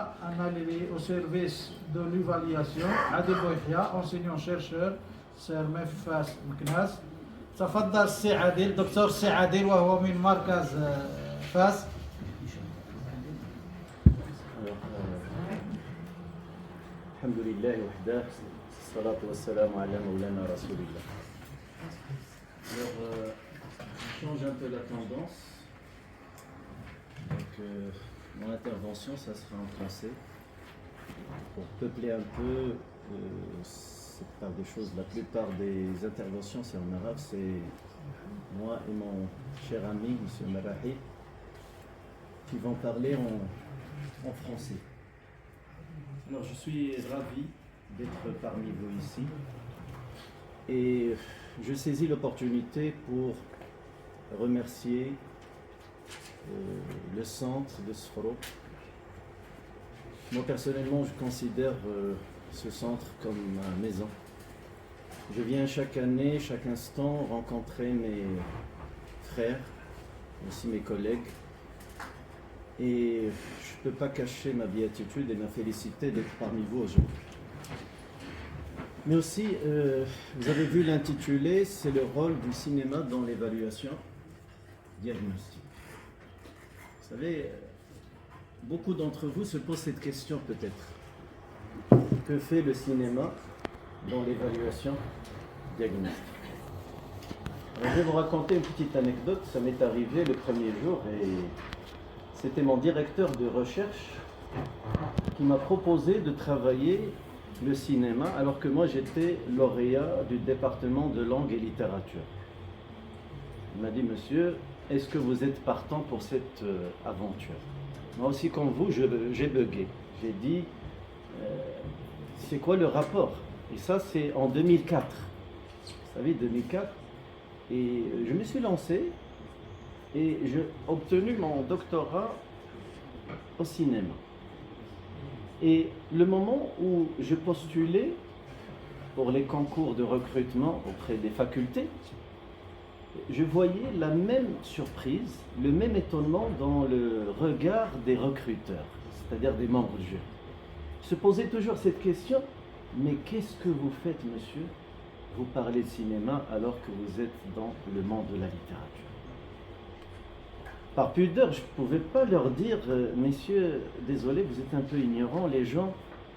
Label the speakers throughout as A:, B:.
A: Là, on est au service de l'évaluation. Adil Bouhia, enseignant-chercheur, CRMF FAS مكناس. تفضل السي عادل دكتور السي عادل وهو من مركز فاس.
B: الحمد لله وحده الصلاة والسلام على مولانا رسول الله. Alors, on change un peu la tendance. Donc, mon intervention, ça sera en français. Pour peupler un peu cette part des choses, la plupart des interventions, c'est en arabe. C'est moi et mon cher ami, M. Marahi, qui vont parler en français. Alors, je suis ravi d'être parmi vous ici. Et je saisis l'opportunité pour remercier le centre de Sforo. Moi personnellement, je considère ce centre comme ma maison. Je viens chaque année, chaque instant rencontrer mes frères, aussi mes collègues. Et je ne peux pas cacher ma béatitude et ma félicité d'être parmi vous aujourd'hui. Mais aussi, vous avez vu l'intitulé, c'est le rôle du cinéma dans l'évaluation diagnostique. Vous savez, beaucoup d'entre vous se posent cette question peut-être. Que fait le cinéma dans l'évaluation diagnostique? Alors, je vais vous raconter une petite anecdote. Ça m'est arrivé le premier jour et c'était mon directeur de recherche qui m'a proposé de travailler le cinéma, alors que moi j'étais lauréat du département de langue et littérature. Il m'a dit, monsieur, est-ce que vous êtes partant pour cette aventure? Moi aussi comme vous, j'ai bugué. J'ai dit, c'est quoi le rapport? Et ça c'est en 2004. Vous savez, 2004. Et je me suis lancé et j'ai obtenu mon doctorat au cinéma. Et le moment où je postulais pour les concours de recrutement auprès des facultés, je voyais la même surprise, le même étonnement dans le regard des recruteurs, c'est-à-dire des membres du jury. Se posaient toujours cette question, mais qu'est-ce que vous faites, monsieur? Vous parlez de cinéma alors que vous êtes dans le monde de la littérature. Par pudeur, je ne pouvais pas leur dire, messieurs, désolé, vous êtes un peu ignorants, les gens,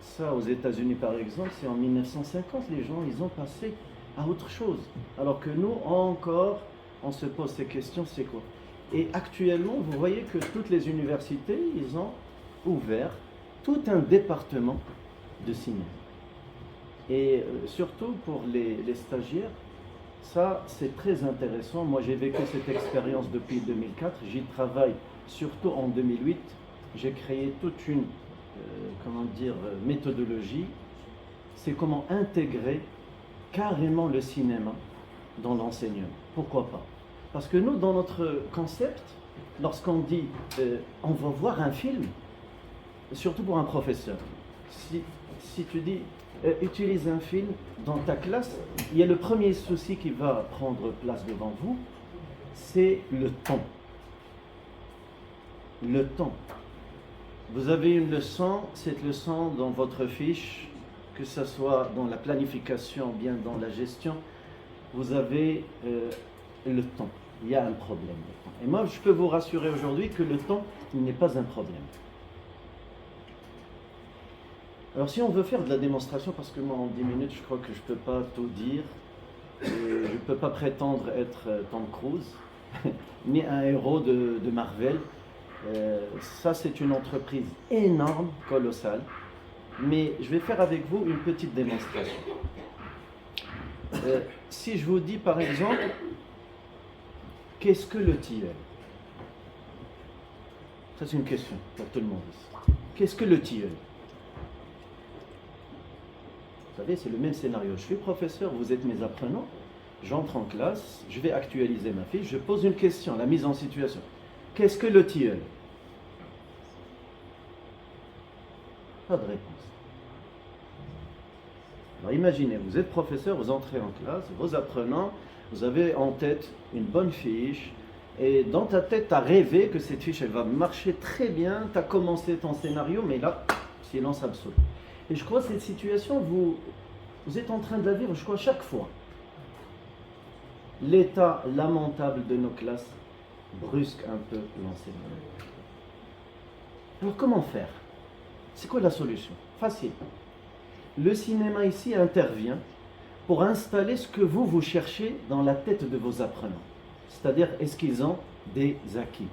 B: ça aux États-Unis par exemple, c'est en 1950, les gens, ils ont passé à autre chose. Alors que nous, encore, on se pose ces questions, c'est quoi? Et actuellement, vous voyez que toutes les universités, ils ont ouvert tout un département de cinéma. Et surtout pour les stagiaires, ça, c'est très intéressant. Moi, j'ai vécu cette expérience depuis 2004. J'y travaille surtout en 2008. J'ai créé toute une méthodologie. C'est comment intégrer carrément le cinéma dans l'enseignement. Pourquoi pas? Parce que nous, dans notre concept, lorsqu'on dit on va voir un film, surtout pour un professeur, si tu dis utilise un film dans ta classe, il y a le premier souci qui va prendre place devant vous, c'est le temps. Le temps. Vous avez une leçon, cette leçon dans votre fiche, que ce soit dans la planification ou bien dans la gestion, vous avez le temps. Il y a un problème de temps. Et moi, je peux vous rassurer aujourd'hui que le temps, il n'est pas un problème. Alors si on veut faire de la démonstration, parce que moi en 10 minutes je crois que je ne peux pas tout dire, et je ne peux pas prétendre être Tom Cruise, ni un héros de Marvel, ça c'est une entreprise énorme, colossale, mais je vais faire avec vous une petite démonstration. Si je vous dis par exemple, qu'est-ce que le tilleul? Ça c'est une question pour tout le monde ici. Qu'est-ce que le tilleul? Vous savez, c'est le même scénario. Je suis professeur, vous êtes mes apprenants, j'entre en classe, je vais actualiser ma fiche, je pose une question, la mise en situation. Qu'est-ce que le tilleul? Pas de réponse. Alors imaginez, vous êtes professeur, vous entrez en classe, vos apprenants, vous avez en tête une bonne fiche, Et dans ta tête, tu as rêvé que cette fiche, elle va marcher très bien. Tu as commencé ton scénario, mais là, silence absolu. Et je crois que cette situation, vous êtes en train de la vivre, je crois, chaque fois. L'état lamentable de nos classes brusque un peu l'enseignement. Alors comment faire? C'est quoi la solution? Facile. Le cinéma ici intervient pour installer ce que vous cherchez dans la tête de vos apprenants. C'est-à-dire, est-ce qu'ils ont des acquis?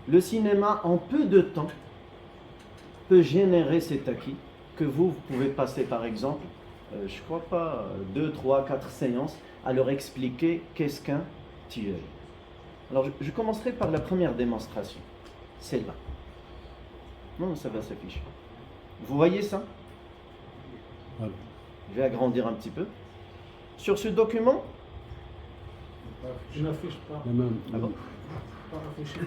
B: Le cinéma, en peu de temps, peut générer cet acquis que vous pouvez passer, par exemple, je crois pas, 2, 3, 4 séances à leur expliquer qu'est-ce qu'un tilleul. Alors, je commencerai par la première démonstration. Celle-là. Non, ça va s'afficher. Vous voyez ça?
C: Voilà.
B: Je vais agrandir un petit peu. Sur ce document,
A: Je n'affiche pas.
C: La même.
B: Ah bon?
A: Pas affiché.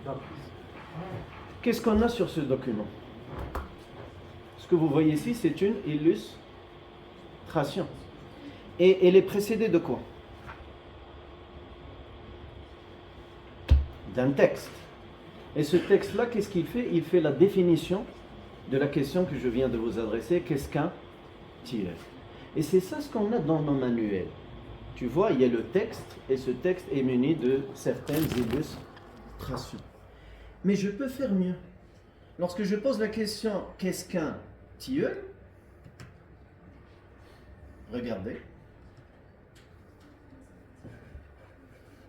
A: D'accord.
B: qu'est-ce qu'on a sur ce document? Ce que vous voyez ici, c'est une illustration. Et elle est précédée de quoi? D'un texte. Et ce texte-là, qu'est-ce qu'il fait? Il fait la définition de la question que je viens de vous adresser. Qu'est-ce qu'un tilleul? Et c'est ça ce qu'on a dans nos manuels. Tu vois, il y a le texte, et ce texte est muni de certaines illustrations. Mais je peux faire mieux. Lorsque je pose la question, qu'est-ce qu'un tilleul? Regardez.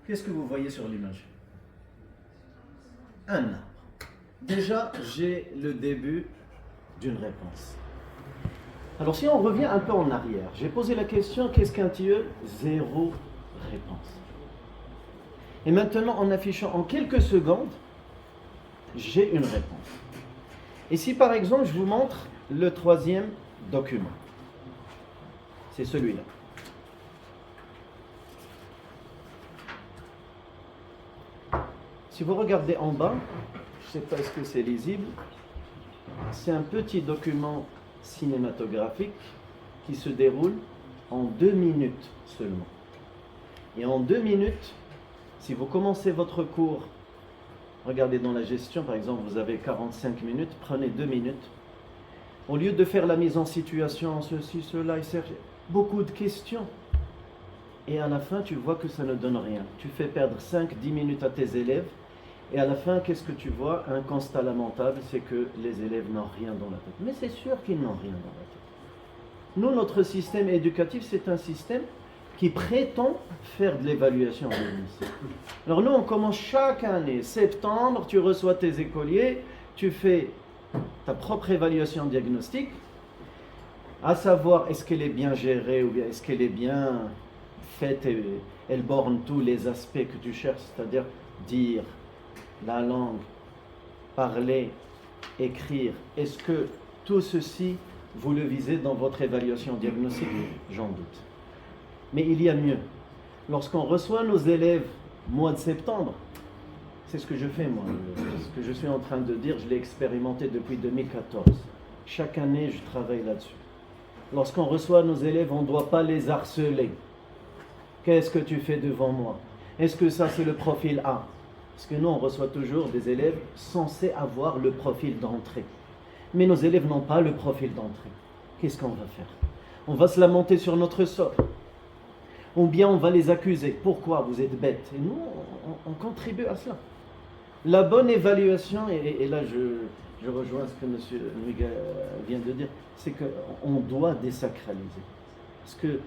B: Qu'est-ce que vous voyez sur l'image? Un arbre. Déjà, j'ai le début d'une réponse. Alors, si on revient un peu en arrière, j'ai posé la question, qu'est-ce qu'un tilleul? Zéro réponse. Et maintenant, en affichant en quelques secondes, j'ai une réponse. Et si, par exemple, je vous montre le troisième document, c'est celui-là. Si vous regardez en bas, je ne sais pas est-ce que c'est lisible, c'est un petit document cinématographique qui se déroule en 2 minutes seulement. Et en 2 minutes, si vous commencez votre cours, regardez dans la gestion, par exemple, vous avez 45 minutes, prenez 2 minutes. Au lieu de faire la mise en situation, ceci, cela, il sert beaucoup de questions. Et à la fin, tu vois que ça ne donne rien. Tu fais perdre 5-10 minutes à tes élèves. Et à la fin, qu'est-ce que tu vois? Un constat lamentable, c'est que les élèves n'ont rien dans la tête. Mais c'est sûr qu'ils n'ont rien dans la tête. Nous, notre système éducatif, c'est un système qui prétend faire de l'évaluation en lycée. Alors nous, on commence chaque année. Septembre, tu reçois tes écoliers, tu fais ta propre évaluation diagnostique, à savoir est-ce qu'elle est bien gérée ou bien est-ce qu'elle est bien faite et elle borne tous les aspects que tu cherches, c'est-à-dire dire, la langue, parler, écrire. Est-ce que tout ceci, vous le visez dans votre évaluation diagnostique? J'en doute. Mais il y a mieux. Lorsqu'on reçoit nos élèves mois de septembre, c'est ce que je fais moi. Ce que je suis en train de dire, je l'ai expérimenté depuis 2014. Chaque année, je travaille là-dessus. Lorsqu'on reçoit nos élèves, on ne doit pas les harceler. Qu'est-ce que tu fais devant moi? Est-ce que ça, c'est le profil A? Parce que nous, on reçoit toujours des élèves censés avoir le profil d'entrée. Mais nos élèves n'ont pas le profil d'entrée. Qu'est-ce qu'on va faire? On va se lamenter sur notre sort. Ou bien on va les accuser. Pourquoi? Vous êtes bêtes. Et nous, on contribue à cela. La bonne évaluation, et là je rejoins ce que M. Nuiga vient de dire, c'est qu'on doit désacraliser. Parce que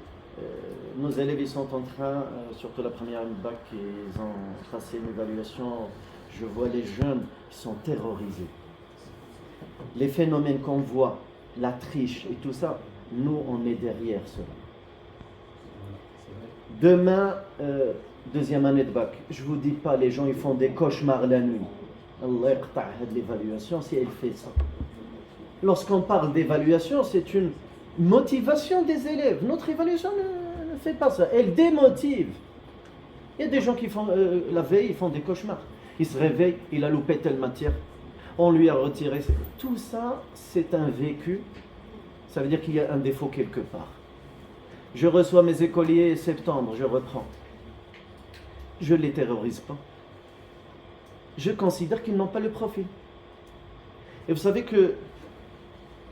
B: nos élèves, ils sont en train, surtout la première bac, ils ont tracé une évaluation. Je vois les jeunes qui sont terrorisés. Les phénomènes qu'on voit, la triche et tout ça, nous, on est derrière cela. Demain, deuxième année de bac, je ne vous dis pas, les gens ils font des cauchemars la nuit. Allah yaqta'a l'évaluation si elle fait ça. Lorsqu'on parle d'évaluation, c'est une motivation des élèves. Notre évaluation ne fait pas ça. Elle démotive. Il y a des gens qui font la veille, ils font des cauchemars. Il se réveille, il a loupé telle matière. On lui a retiré. Tout ça, c'est un vécu. Ça veut dire qu'il y a un défaut quelque part. Je reçois mes écoliers septembre, je reprends. Je ne les terrorise pas. Je considère qu'ils n'ont pas le profil. Et vous savez que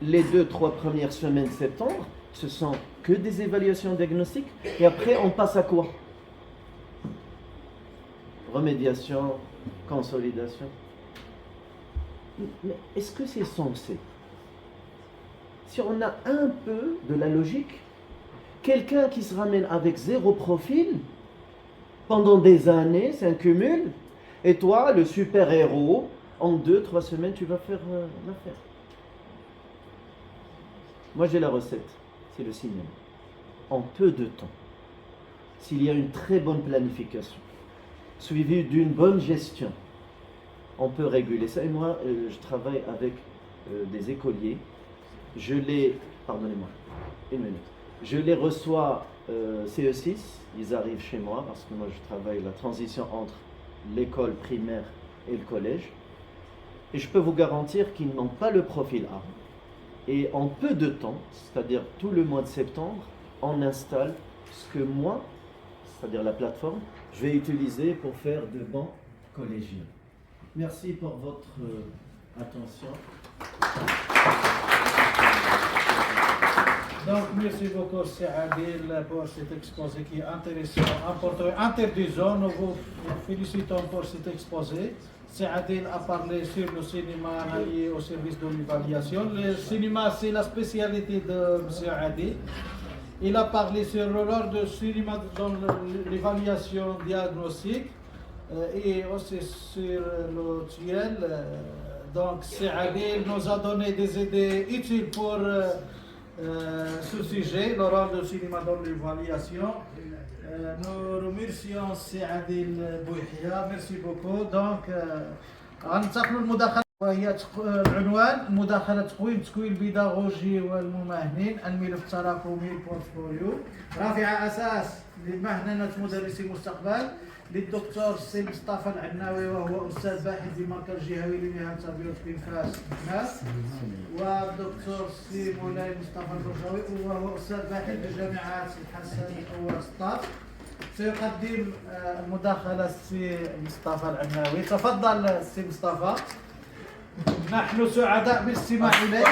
B: les 2-3 premières semaines de septembre, ce sont que des évaluations diagnostiques. Et après, on passe à quoi? Remédiation, consolidation. Mais est-ce que c'est censé? Si on a un peu de la logique, quelqu'un qui se ramène avec 0 profil, pendant des années, c'est un cumul, et toi, le super-héros, en 2-3 semaines, tu vas faire l'affaire. Moi, j'ai la recette, c'est le cinéma. En peu de temps, s'il y a une très bonne planification, suivie d'une bonne gestion, on peut réguler ça. Et moi, je travaille avec des écoliers. Pardonnez-moi, une minute. Je les reçois CE6, ils arrivent chez moi parce que moi je travaille la transition entre l'école primaire et le collège. Et je peux vous garantir qu'ils n'ont pas le profil A. Et en peu de temps, c'est-à-dire tout le mois de septembre, on installe ce que moi, c'est-à-dire la plateforme, je vais utiliser pour faire de bons collégiens. Merci pour votre attention.
A: Donc, merci beaucoup, Adil, pour cet exposé qui est intéressant, important, interdisant. Nous vous félicitons pour cet exposé. Adil a parlé sur le cinéma lié au service de l'évaluation. Le cinéma, c'est la spécialité de M. Adil. Il a parlé sur le rôle du cinéma dans l'évaluation diagnostique et aussi sur le tuel. Donc, Adil nous a donné des idées utiles pour ce sujet, le rôle du cinéma dans l'évaluation. Nous remercions Adil Bouihia, merci beaucoup. Donc, غننتقلوا للمداخلة وهي العنوان مداخلة تقويم البيداغوجي والمماهنين الملف التراكمي البورتفوليو رافعة أساس لمهنة مدرسي المستقبل للدكتور سي مصطفى العناوي وهو أستاذ باحث بمركز جهوي لمهن تربية الطفل فاس والدكتور سي مولاي مصطفى البرجاوي وهو أستاذ باحث بجامعة الحسن الأول سطات. سيقدم المداخلة السي مصطفى العناوي. تفضل السي مصطفى. نحن سعداء بالاستماع إليك.